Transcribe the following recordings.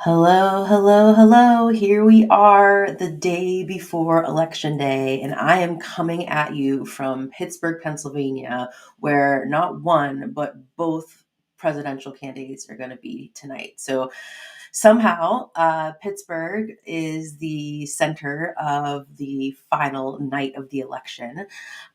Hello, hello, hello. Here we are the day before Election Day, and I am coming at you from Pittsburgh, Pennsylvania, where not one, but both presidential candidates are going to be tonight. So somehow, Pittsburgh is the center of the final night of the election.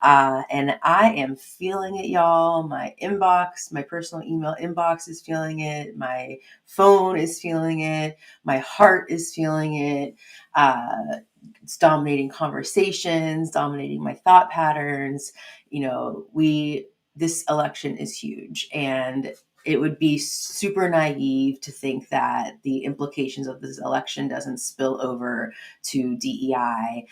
And I am feeling it, y'all. My inbox, my personal email inbox is feeling it. My phone is feeling it. My heart is feeling it. It's dominating conversations, dominating my thought patterns. This election is huge, and it would be super naive to think that the implications of this election doesn't spill over to DEI.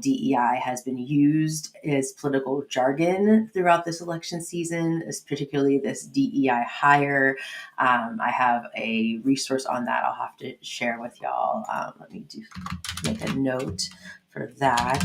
DEI has been used as political jargon throughout this election season, particularly this DEI hire. I have a resource on that I'll have to share with y'all. Let me make a note for that.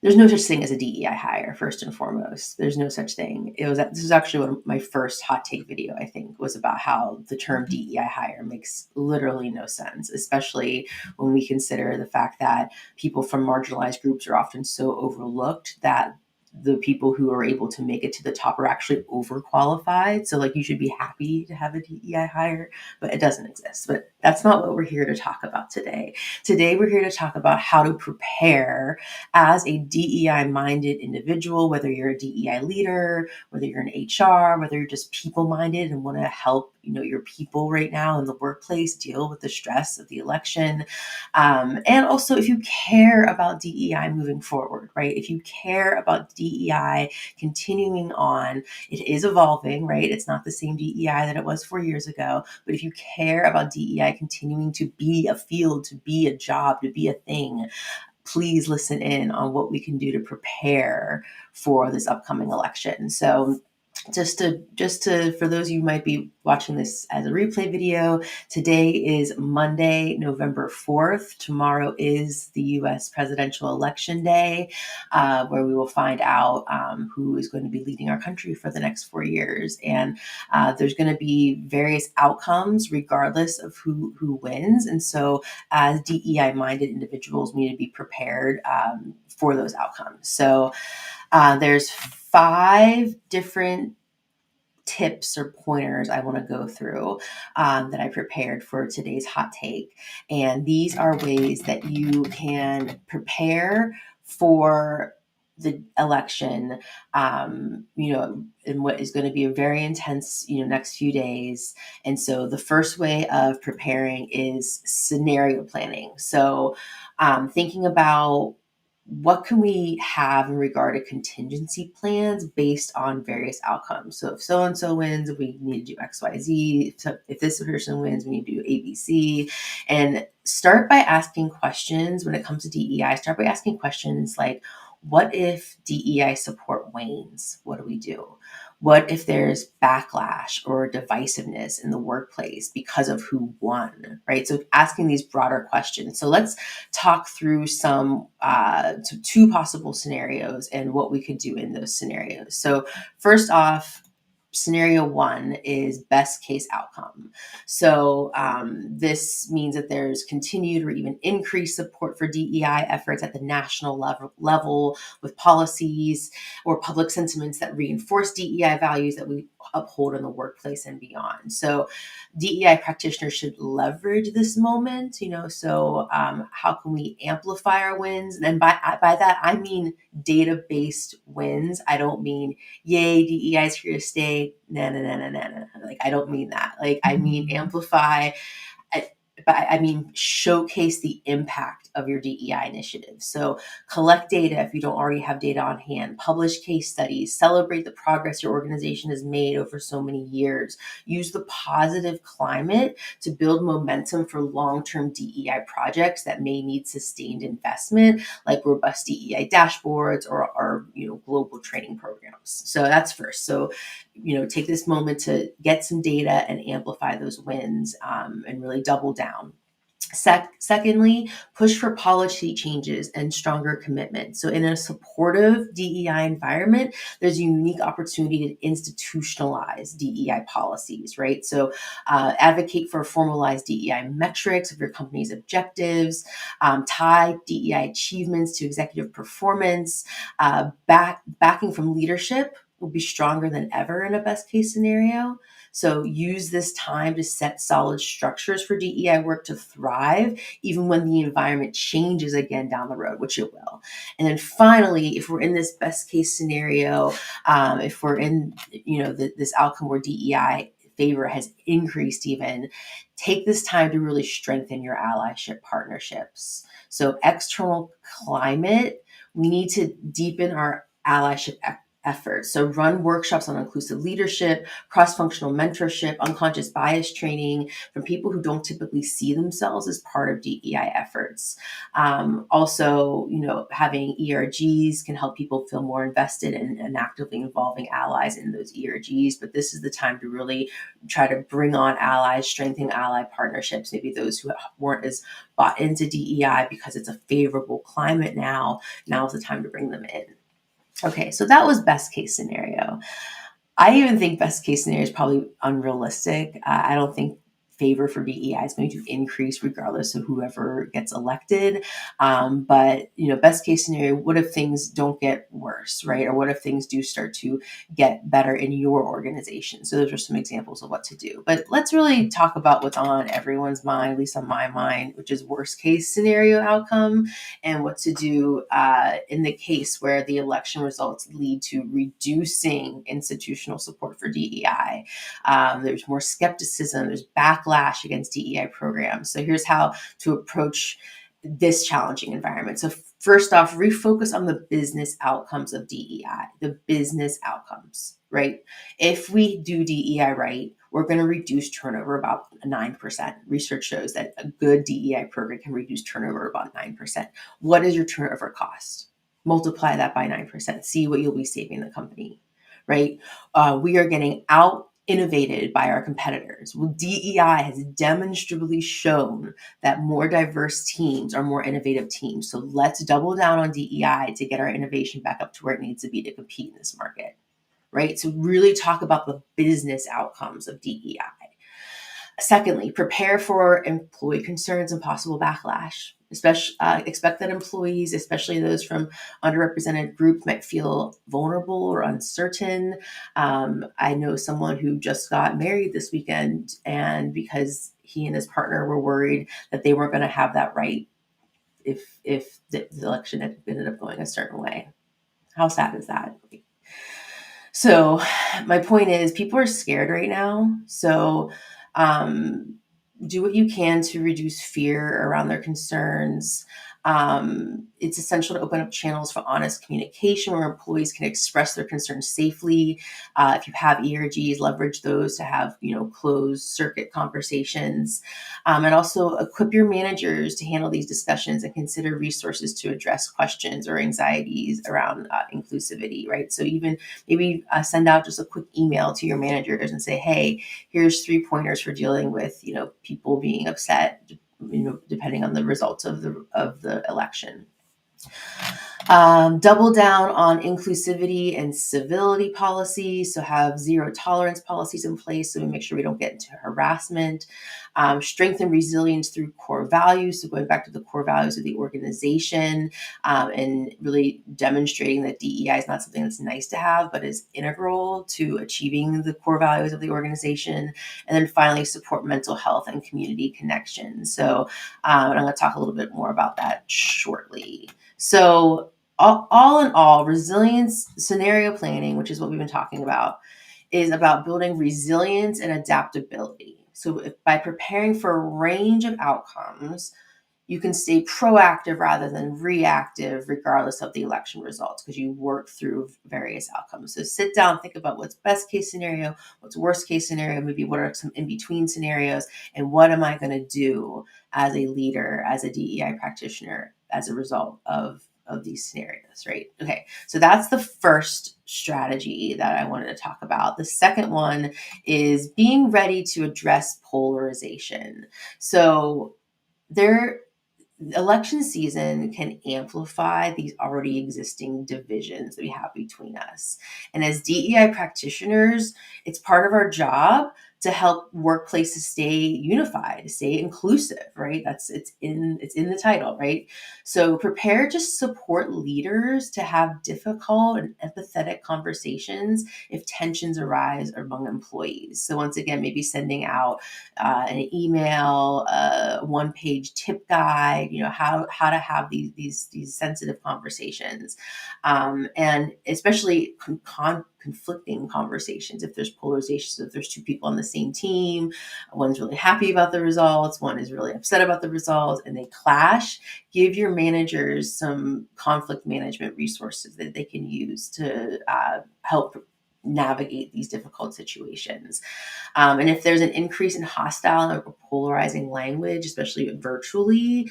There's no such thing as a DEI hire, first and foremost. There's no such thing. This was actually one of my first hot take video, I think, was about how the term DEI hire makes literally no sense, especially when we consider the fact that people from marginalized groups are often so overlooked that the people who are able to make it to the top are actually overqualified. So you should be happy to have a DEI hire, but it doesn't exist. But that's not what we're here to talk about today. Today, we're here to talk about how to prepare as a DEI-minded individual, whether you're a DEI leader, whether you're in HR, whether you're just people-minded and want to help your people right now in the workplace deal with the stress of the election. And also, if you care about DEI moving forward, right? If you care about DEI continuing on, it is evolving, right? It's not the same DEI that it was 4 years ago. But if you care about DEI continuing to be a field, to be a job, to be a thing, please listen in on what we can do to prepare for this upcoming election. So just to for those of you who might be watching this as a replay video, today is Monday, November 4th. Tomorrow is the U.S. presidential election day, where we will find out who is going to be leading our country for the next 4 years. And there's going to be various outcomes regardless of who wins. And so as DEI-minded individuals, we need to be prepared for those outcomes. So there's 5 different tips or pointers I want to go through that I prepared for today's hot take. And these are ways that you can prepare for the election, in what is going to be a very intense, next few days. And so the first way of preparing is scenario planning. So thinking about what can we have in regard to contingency plans based on various outcomes? So if so-and-so wins, we need to do X, Y, Z. If this person wins, we need to do A, B, C. And start by asking questions when it comes to DEI. Start by asking questions like, what if DEI support wanes? What do we do? What if there's backlash or divisiveness in the workplace because of who won, right? So asking these broader questions. So let's talk through some 2 possible scenarios and what we could do in those scenarios. So first off, scenario 1 is best case outcome. So this means that there's continued or even increased support for DEI efforts at the national level with policies or public sentiments that reinforce DEI values that we uphold in the workplace and beyond. So DEI practitioners should leverage this moment, so how can we amplify our wins? And by that, I mean data-based wins. I don't mean, yay, DEI is here to stay. No. I don't mean that. I mean amplify. But I mean showcase the impact of your DEI initiative. So collect data if you don't already have data on hand. Publish case studies. Celebrate the progress your organization has made over so many years. Use the positive climate to build momentum for long-term DEI projects that may need sustained investment, like robust DEI dashboards or global training programs. So that's first. So take this moment to get some data and amplify those wins, and really double down. Secondly, push for policy changes and stronger commitment. So in a supportive DEI environment, there's a unique opportunity to institutionalize DEI policies, right? So advocate for formalized DEI metrics of your company's objectives, tie DEI achievements to executive performance, backing from leadership will be stronger than ever in a best case scenario. So use this time to set solid structures for DEI work to thrive, even when the environment changes again down the road, which it will. And then finally, if we're in this best case scenario, if we're in, this outcome where DEI favor has increased even, take this time to really strengthen your allyship partnerships. So external climate, we need to deepen our allyship efforts. So run workshops on inclusive leadership, cross-functional mentorship, unconscious bias training from people who don't typically see themselves as part of DEI efforts. Also, having ERGs can help people feel more invested and actively involving allies in those ERGs. But this is the time to really try to bring on allies, strengthen ally partnerships, maybe those who weren't as bought into DEI because it's a favorable climate now. Now is the time to bring them in. Okay, so that was best case scenario. I even think best case scenario is probably unrealistic. I don't think favor for DEI is going to increase regardless of whoever gets elected. But best case scenario, what if things don't get worse, right? Or what if things do start to get better in your organization? So those are some examples of what to do. But let's really talk about what's on everyone's mind, at least on my mind, which is worst case scenario outcome, and what to do in the case where the election results lead to reducing institutional support for DEI. There's more skepticism, there's backlash against DEI programs. So here's how to approach this challenging environment. So first off, refocus on the business outcomes of DEI, the business outcomes, right? If we do DEI right, we're going to reduce turnover about 9%. Research shows that a good DEI program can reduce turnover about 9%. What is your turnover cost? Multiply that by 9%. See what you'll be saving the company, right? We are getting out innovated by our competitors. Well, DEI has demonstrably shown that more diverse teams are more innovative teams. So let's double down on DEI to get our innovation back up to where it needs to be to compete in this market, right? So really talk about the business outcomes of DEI. Secondly, prepare for employee concerns and possible backlash. Expect that employees, especially those from underrepresented groups, might feel vulnerable or uncertain. I know someone who just got married this weekend, and because he and his partner were worried that they weren't going to have that right if the election had ended up going a certain way. How sad is that? So my point is, people are scared right now. So do what you can to reduce fear around their concerns. It's essential to open up channels for honest communication where employees can express their concerns safely. If you have ERGs, leverage those to have closed circuit conversations, and also equip your managers to handle these discussions and consider resources to address questions or anxieties around inclusivity. Right. So even maybe send out just a quick email to your managers and say, hey, here's 3 pointers for dealing with people being upset, depending on the results of the election. Double down on inclusivity and civility policies. So have zero tolerance policies in place so we make sure we don't get into harassment. Strengthen resilience through core values. So going back to the core values of the organization, and really demonstrating that DEI is not something that's nice to have, but is integral to achieving the core values of the organization. And then finally, support mental health and community connection. So and I'm going to talk a little bit more about that shortly. So all in all, resilience scenario planning, which is what we've been talking about, is about building resilience and adaptability. So by preparing for a range of outcomes, you can stay proactive rather than reactive, regardless of the election results, because you work through various outcomes. So sit down, think about what's best case scenario, what's worst case scenario, maybe what are some in-between scenarios, and what am I going to do as a leader, as a DEI practitioner, as a result of these scenarios, right? Okay, so that's the first strategy that I wanted to talk about. The second one is being ready to address polarization. So there election season can amplify these already existing divisions that we have between us. And as DEI practitioners, it's part of our job to help workplaces stay unified, stay inclusive, right? It's in the title, right? So prepare to support leaders to have difficult and empathetic conversations if tensions arise among employees. So once again, maybe sending out an email, one-page tip guide, how to have these sensitive conversations, and especially conflicting conversations. If there's polarizations, if there's two people on the same team, one's really happy about the results, one is really upset about the results, and they clash, give your managers some conflict management resources that they can use to help navigate these difficult situations. And if there's an increase in hostile or polarizing language, especially virtually,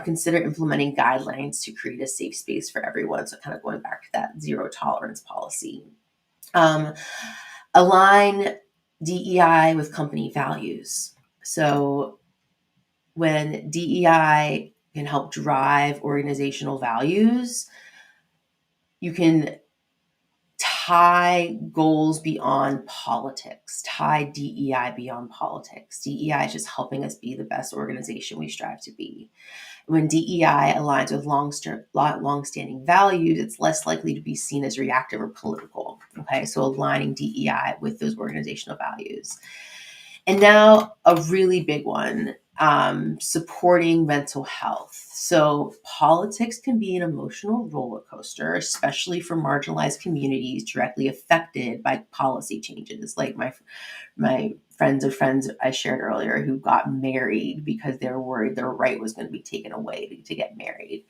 consider implementing guidelines to create a safe space for everyone. So kind of going back to that zero tolerance policy. Align DEI with company values. So when DEI can help drive organizational values, you can tie goals beyond politics, tie DEI beyond politics. DEI is just helping us be the best organization we strive to be. When DEI aligns with long-standing values, it's less likely to be seen as reactive or political. Okay, so aligning DEI with those organizational values. And now a really big one, supporting mental health. So politics can be an emotional roller coaster, especially for marginalized communities directly affected by policy changes. Like my friends of friends I shared earlier who got married because they were worried their right was going to be taken away to get married.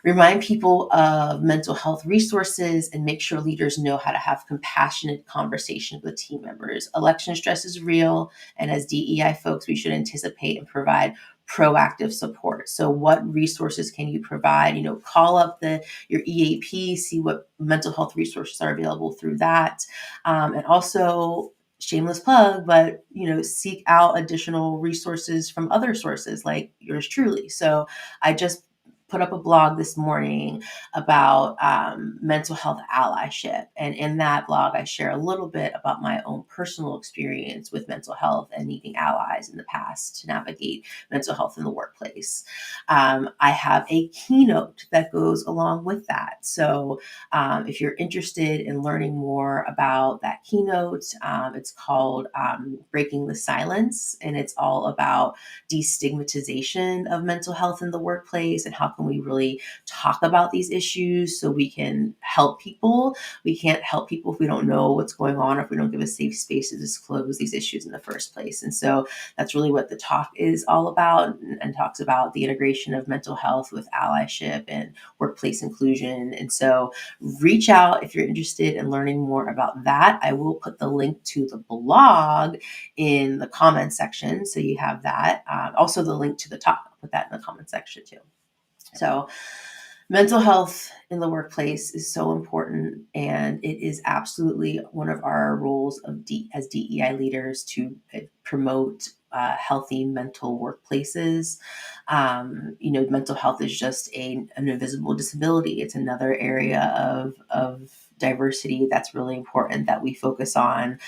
Remind people of mental health resources and make sure leaders know how to have compassionate conversations with team members. Election stress is real, and as DEI folks, we should anticipate and provide proactive support. So what resources can you provide? Call up your EAP, see what mental health resources are available through that. And also, shameless plug, but seek out additional resources from other sources like yours truly. So I just put up a blog this morning about mental health allyship. And in that blog, I share a little bit about my own personal experience with mental health and needing allies in the past to navigate mental health in the workplace. I have a keynote that goes along with that. So if you're interested in learning more about that keynote, it's called Breaking the Silence, and it's all about destigmatization of mental health in the workplace and how can we really talk about these issues so we can help people. We can't help people if we don't know what's going on, or if we don't give a safe space to disclose these issues in the first place. And so that's really what the talk is all about, and talks about the integration of mental health with allyship and workplace inclusion. And so reach out if you're interested in learning more about that. I will put the link to the blog in the comments section, so you have that. Also the link to the talk, I'll put that in the comment section too. So mental health in the workplace is so important, and it is absolutely one of our roles as DEI leaders to promote healthy mental workplaces. Mental health is just an invisible disability. It's another area of diversity that's really important that we focus on,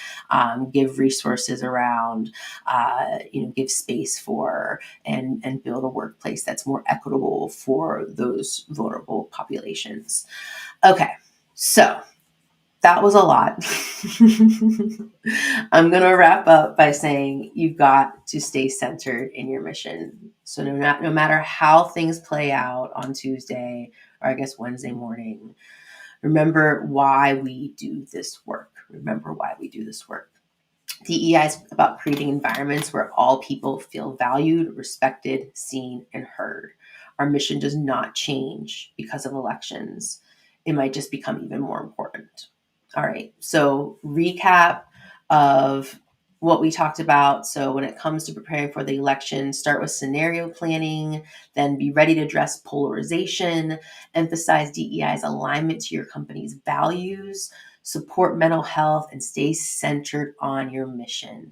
give resources around, give space for, and build a workplace that's more equitable for those vulnerable populations. Okay, so that was a lot. I'm going to wrap up by saying you've got to stay centered in your mission. So no matter how things play out on Tuesday, or I guess Wednesday morning, remember why we do this work. DEI is about creating environments where all people feel valued, respected, seen, and heard. Our mission does not change because of elections. It might just become even more important. All right, so recap of what we talked about. So when it comes to preparing for the election, start with scenario planning, then be ready to address polarization, emphasize DEI's alignment to your company's values, support mental health, and stay centered on your mission.